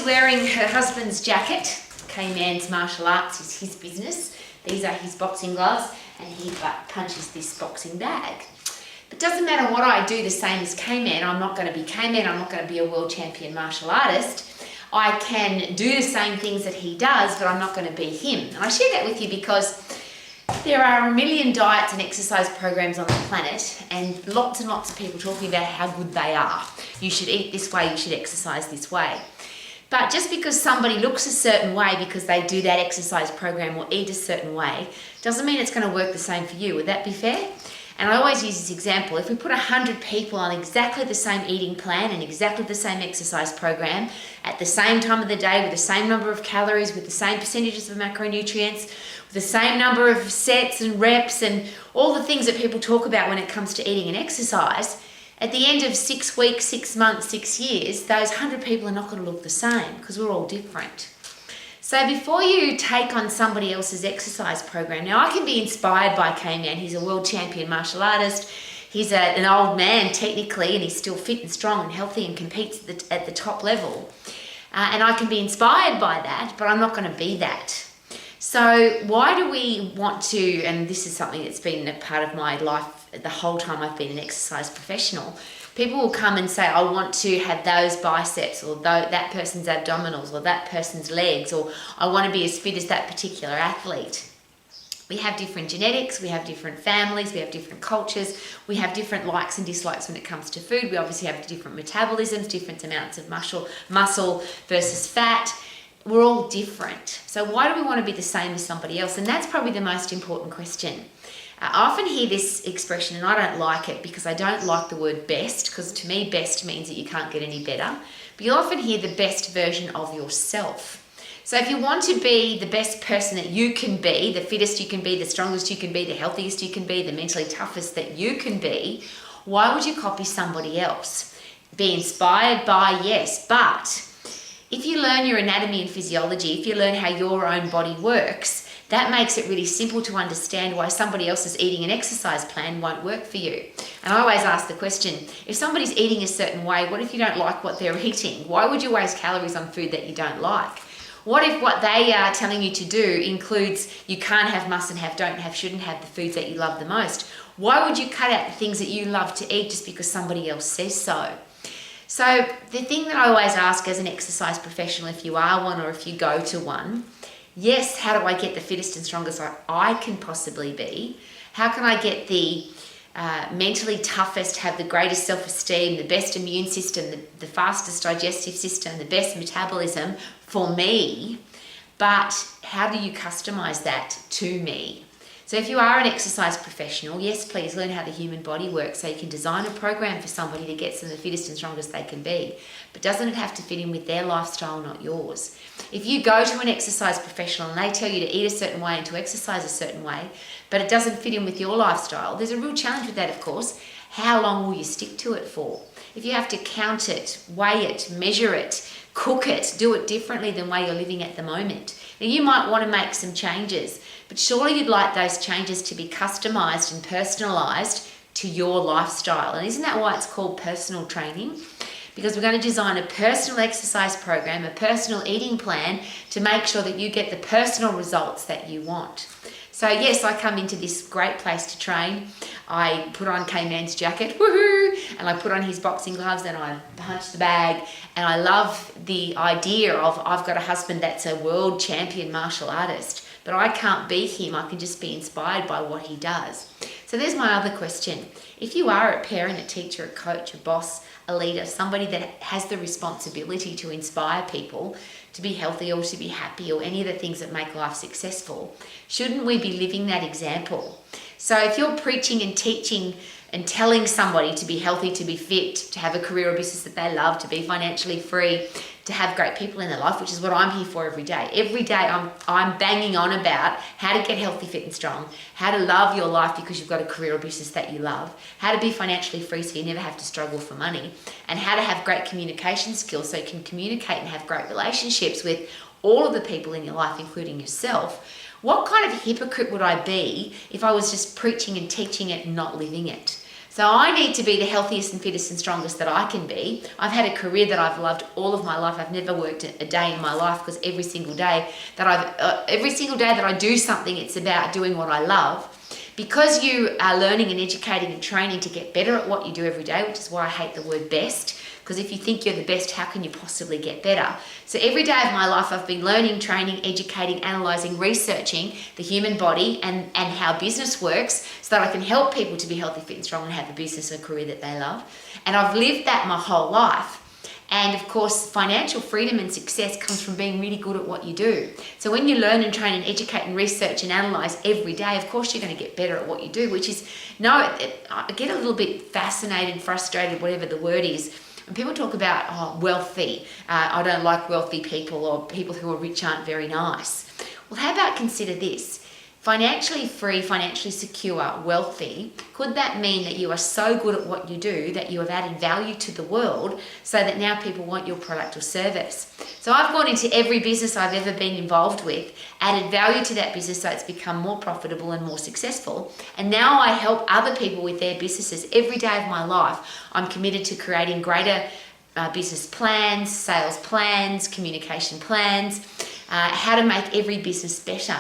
wearing her husband's jacket. K-Man's martial arts is his business. These are his boxing gloves, and he punches this boxing bag. It doesn't matter what I do the same as K-Man. I'm not going to be K-Man. I'm not going to be a world champion martial artist. I can do the same things that he does, but I'm not going to be him. And I share that with you because there are a million diets and exercise programs on the planet, and lots of people talking about how good they are. You should eat this way, you should exercise this way. But just because somebody looks a certain way because they do that exercise program or eat a certain way, doesn't mean it's going to work the same for you. Would that be fair? And I always use this example. If we put 100 people on exactly the same eating plan and exactly the same exercise program at the same time of the day with the same number of calories, with the same percentages of macronutrients, with the same number of sets and reps and all the things that people talk about when it comes to eating and exercise, at the end of 6 weeks, 6 months, 6 years, those 100 people are not going to look the same because we're all different. So before you take on somebody else's exercise program, now I can be inspired by K-Man. He's a world champion martial artist. He's an old man technically, and he's still fit and strong and healthy and competes at the top level. And I can be inspired by that, but I'm not going to be that. So why do we want to, and this is something that's been a part of my life the whole time I've been an exercise professional, people will come and say, I want to have those biceps, or that person's abdominals, or that person's legs, or I want to be as fit as that particular athlete. We have different genetics, we have different families, we have different cultures, we have different likes and dislikes when it comes to food. We obviously have different metabolisms, different amounts of muscle versus fat. We're all different. So why do we want to be the same as somebody else? And that's probably the most important question. I often hear this expression, and I don't like it because I don't like the word best, because to me best means that you can't get any better. But you'll often hear the best version of yourself. So if you want to be the best person that you can be, the fittest you can be, the strongest you can be, the healthiest you can be, the mentally toughest that you can be, why would you copy somebody else? Be inspired by, yes, but if you learn your anatomy and physiology, if you learn how your own body works, that makes it really simple to understand why somebody else's eating and exercise plan won't work for you. And I always ask the question, if somebody's eating a certain way, what if you don't like what they're eating? Why would you waste calories on food that you don't like? What if what they are telling you to do includes you can't have, mustn't have, don't have, shouldn't have the foods that you love the most? Why would you cut out the things that you love to eat just because somebody else says so? So the thing that I always ask as an exercise professional, if you are one or if you go to one, yes, how do I get the fittest and strongest I can possibly be? How can I get the mentally toughest, have the greatest self-esteem, the best immune system, the fastest digestive system, the best metabolism for me? But how do you customize that to me? So if you are an exercise professional, yes, please learn how the human body works so you can design a program for somebody that gets them the fittest and strongest they can be. But doesn't it have to fit in with their lifestyle, not yours? If you go to an exercise professional and they tell you to eat a certain way and to exercise a certain way, but it doesn't fit in with your lifestyle, there's a real challenge with that, of course. How long will you stick to it for? If you have to count it, weigh it, measure it, cook it, do it differently than the way you're living at the moment. Now you might want to make some changes, but surely you'd like those changes to be customized and personalized to your lifestyle. And isn't that why it's called personal training? Because we're going to design a personal exercise program, a personal eating plan to make sure that you get the personal results that you want. So yes, I come into this great place to train. I put on K-Man's jacket, woohoo, and I put on his boxing gloves and I punch the bag. And I love the idea of I've got a husband that's a world champion martial artist, but I can't be him. I can just be inspired by what he does. So there's my other question. If you are a parent, a teacher, a coach, a boss, a leader, somebody that has the responsibility to inspire people to be healthy or to be happy or any of the things that make life successful, shouldn't we be living that example? So if you're preaching and teaching and telling somebody to be healthy, to be fit, to have a career or business that they love, to be financially free, to have great people in their life, which is what I'm here for every day. Every day I'm banging on about how to get healthy, fit and strong, how to love your life because you've got a career or business that you love, how to be financially free so you never have to struggle for money, and how to have great communication skills so you can communicate and have great relationships with all of the people in your life, including yourself. What kind of hypocrite would I be if I was just preaching and teaching it and not living it? So I need to be the healthiest and fittest and strongest that I can be. I've had a career that I've loved all of my life. I've never worked a day in my life, because every single day that I do something, it's about doing what I love. Because you are learning and educating and training to get better at what you do every day, which is why I hate the word best, because if you think you're the best, how can you possibly get better? So every day of my life, I've been learning, training, educating, analysing, researching the human body and how business works, so that I can help people to be healthy, fit and strong and have a business and a career that they love. And I've lived that my whole life. And of course, financial freedom and success comes from being really good at what you do. So when you learn and train and educate and research and analyse every day, of course you're going to get better at what you do, which is, I get a little bit fascinated, frustrated, whatever the word is, when people talk about, wealthy. I don't like wealthy people, or people who are rich aren't very nice. Well, how about consider this? Financially free, financially secure, wealthy, could that mean that you are so good at what you do that you have added value to the world, so that now people want your product or service? So I've gone into every business I've ever been involved with, added value to that business so it's become more profitable and more successful. And now I help other people with their businesses every day of my life. I'm committed to creating greater business plans, sales plans, communication plans, how to make every business better.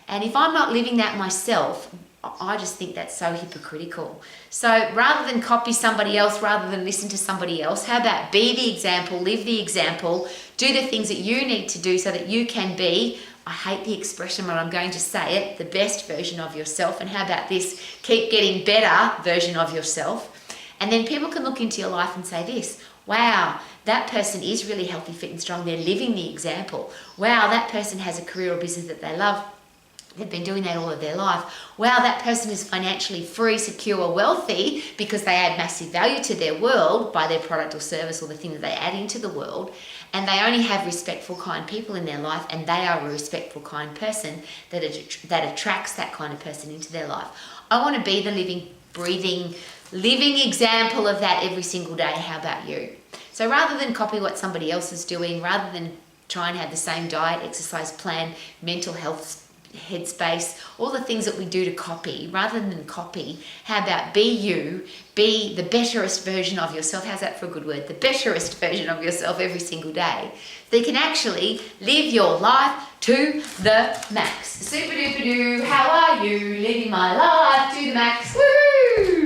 And if I'm not living that myself, I just think that's so hypocritical. So rather than copy somebody else, rather than listen to somebody else, how about be the example, live the example, do the things that you need to do so that you can be, I hate the expression, but I'm going to say it, the best version of yourself. And how about this, keep getting better version of yourself. And then people can look into your life and say this, wow, that person is really healthy, fit and strong. They're living the example. Wow, that person has a career or business that they love. They've been doing that all of their life. Wow, that person is financially free, secure, wealthy, because they add massive value to their world by their product or service or the thing that they add into the world. And they only have respectful, kind people in their life, and they are a respectful, kind person that attracts that kind of person into their life. I want to be the living, breathing, living example of that every single day. How about you? So rather than copy what somebody else is doing, rather than try and have the same diet, exercise plan, mental health headspace, all the things that we do to copy, rather than copy, how about be you, be the betterest version of yourself? How's that for a good word? The betterest version of yourself every single day. So you can actually live your life to the max. Super duper doo, how are you? Living my life to the max. Woohoo!